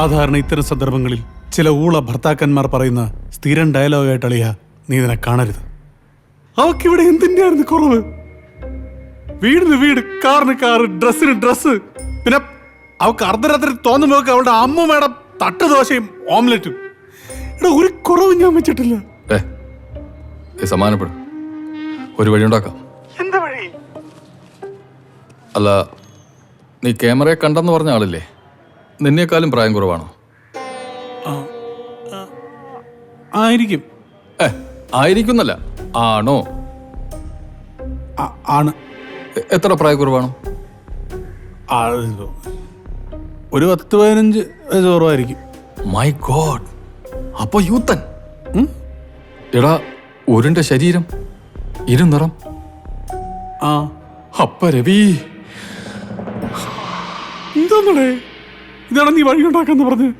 സാധാരണ ഇത്തരം സന്ദർഭങ്ങളിൽ ചില ഊള ഭർത്താക്കന്മാർ പറയുന്ന സ്ഥിരം ഡയലോഗായിട്ട് അളിയ, നീ ഇതിനെ കാണരുത്. അവക്കിവിടെ എന്തിൻ്റെയായിരുന്നു കുറവ്? വീടിന് വീട്, കാറിന് കാറ്, ഡ്രസ്സിന് ഡ്രസ്സ്, പിന്നെ അവക്ക് അർദ്ധരാത്രി തോന്നുമ്പോ അവളുടെ അമ്മൂമ്മയുടെ തട്ട് ദോശയും ഓംലെറ്റും. ഇവിടെ ഒരു കുറവും ഞാൻ വെച്ചിട്ടില്ല. സമാനപ്പെടും, ഒരു വഴി ഉണ്ടാക്കാം. എന്താ വഴി? അല്ല, നീ ക്യാമറയെ കണ്ടെന്ന് പറഞ്ഞ ആളില്ലേ, നിന്നേക്കാളും പ്രായം കുറവാണോ? ആയിരിക്കും. ആയിരിക്കുന്നല്ല, ആണോ? ആണ്. എത്ര പ്രായക്കുറവാണോ? ഒരു 10-15 വയസ്സ് കുറവായിരിക്കും. മൈ ഗോഡ്, അപ്പൊ യൂത്തൻ. എടാ, ഉരുണ്ട ശരീരം, ഇരുനിറം. അപ്പ രവി, എന്താണേ ഇതാണ് നീ വഴി ഉണ്ടാക്കാന്ന് പറഞ്ഞ്?